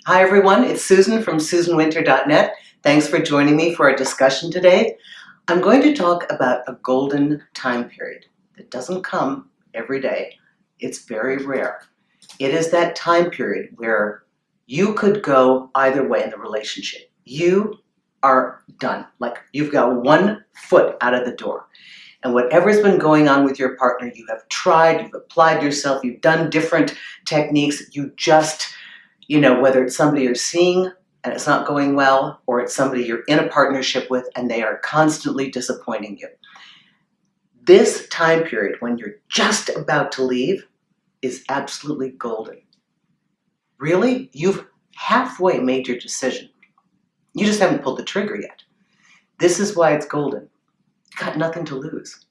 Hi everyone, it's Susan from SusanWinter.net. Thanks for joining me for our discussion today. I'm going to talk about a golden time period that doesn't come every day. It's very rare. It is that time period where you could go either way in the relationship. You are done. Like you've got one foot out of the door. And whatever's been going on with your partner, you have tried, you've applied yourself, you've done different techniques, you just whether it's somebody you're seeing and it's not going well, or it's somebody you're in a partnership with and they are constantly disappointing you. This time period when you're just about to leave is absolutely golden. Really, you've halfway made your decision. You just haven't pulled the trigger yet. This is why it's golden. You've got nothing to lose.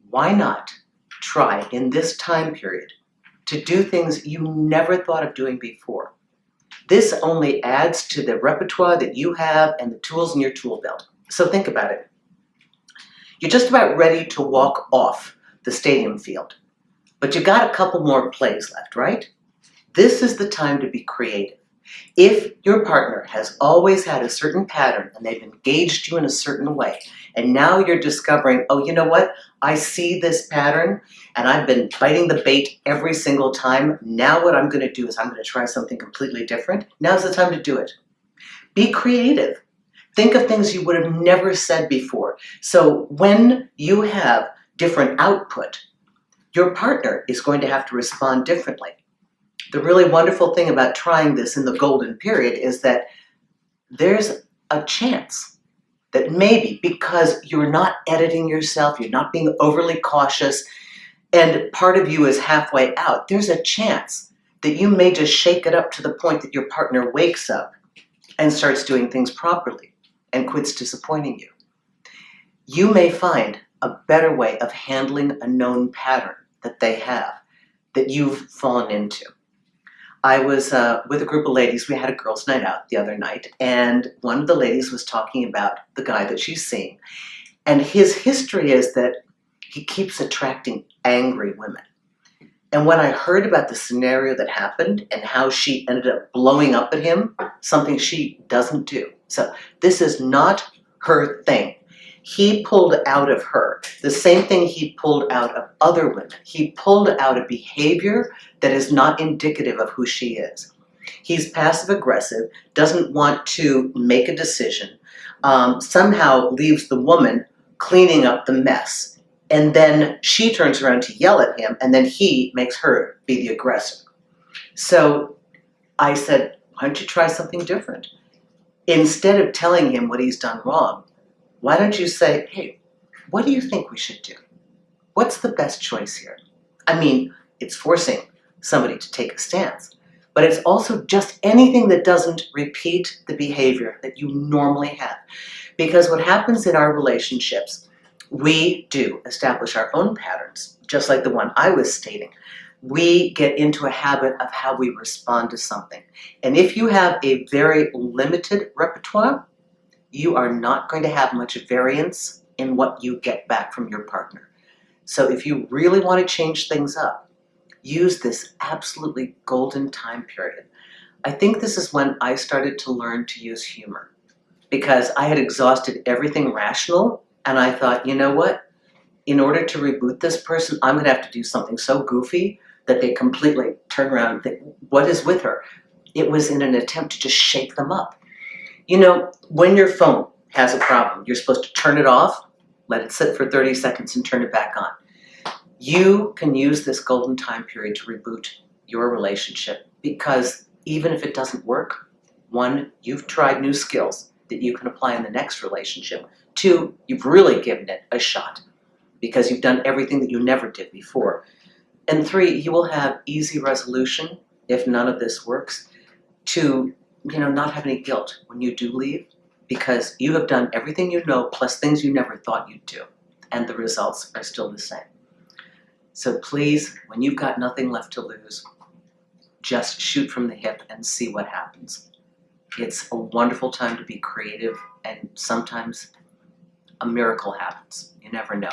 Why not try in this time period to do things you never thought of doing before? This only adds to the repertoire that you have and the tools in your tool belt. So think about it. You're just about ready to walk off the stadium field, but you got a couple more plays left, right? This is the time to be creative. If your partner has always had a certain pattern and they've engaged you in a certain way, and now you're discovering, oh, you know what? I see this pattern and I've been biting the bait every single time. Now what I'm going to do is I'm going to try something completely different. Now's the time to do it. Be creative. Think of things you would have never said before. So when you have different output, your partner is going to have to respond differently. The really wonderful thing about trying this in the golden period is that there's a chance that maybe because you're not editing yourself, you're not being overly cautious, and part of you is halfway out, there's a chance that you may just shake it up to the point that your partner wakes up and starts doing things properly and quits disappointing you. You may find a better way of handling a known pattern that they have that you've fallen into. I was with a group of ladies. We had a girls' night out the other night, and one of the ladies was talking about the guy that she's seeing. And his history is that he keeps attracting angry women. And when I heard about the scenario that happened and how she ended up blowing up at him, something she doesn't do. So this is not her thing. He pulled out of her the same thing he pulled out of other women. He pulled out a behavior that is not indicative of who she is. He's passive aggressive, doesn't want to make a decision, somehow leaves the woman cleaning up the mess. And then she turns around to yell at him, and then he makes her be the aggressor. So I said, why don't you try something different? Instead of telling him what he's done wrong, why don't you say, hey, what do you think we should do? What's the best choice here? I mean, it's forcing somebody to take a stance, but it's also just anything that doesn't repeat the behavior that you normally have. Because what happens in our relationships, we do establish our own patterns, just like the one I was stating. We get into a habit of how we respond to something. And if you have a very limited repertoire, you are not going to have much variance in what you get back from your partner. So if you really want to change things up, use this absolutely golden time period. I think this is when I started to learn to use humor, because I had exhausted everything rational, and I thought, you know what? In order to reboot this person, I'm going to have to do something so goofy that they completely turn around and think, what is with her? It was in an attempt to just shake them up. You know, when your phone has a problem, you're supposed to turn it off, let it sit for 30 seconds and turn it back on. You can use this golden time period to reboot your relationship, because even if it doesn't work, one, you've tried new skills that you can apply in the next relationship. Two, you've really given it a shot because you've done everything that you never did before. And three, you will have easy resolution if none of this works to not have any guilt when you do leave, because you have done everything you know plus things you never thought you'd do, and the results are still the same. So please, when you've got nothing left to lose, just shoot from the hip and see what happens. It's a wonderful time to be creative, and sometimes a miracle happens. You never know.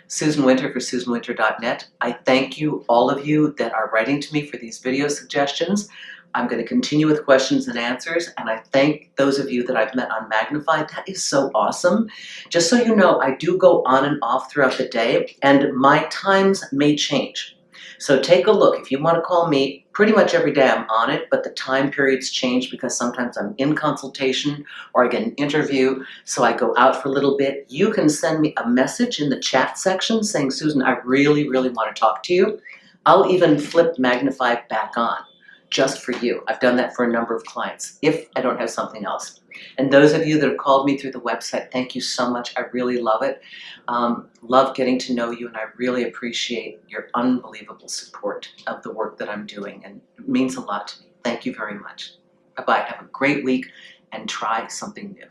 Susan Winter for SusanWinter.net. I thank you, all of you that are writing to me for these video suggestions. I'm going to continue with questions and answers, and I thank those of you that I've met on Magnify. That is so awesome. Just so you know, I do go on and off throughout the day, and my times may change. So take a look. If you want to call me, pretty much every day I'm on it, but the time periods change because sometimes I'm in consultation or I get an interview, so I go out for a little bit. You can send me a message in the chat section saying, Susan, I really, really want to talk to you. I'll even flip Magnify back on just for you. I've done that for a number of clients if I don't have something else. And those of you that have called me through the website, thank you so much. I really love it. Love getting to know you, and I really appreciate your unbelievable support of the work that I'm doing, and it means a lot to me. Thank you very much. Bye-bye. Have a great week and try something new.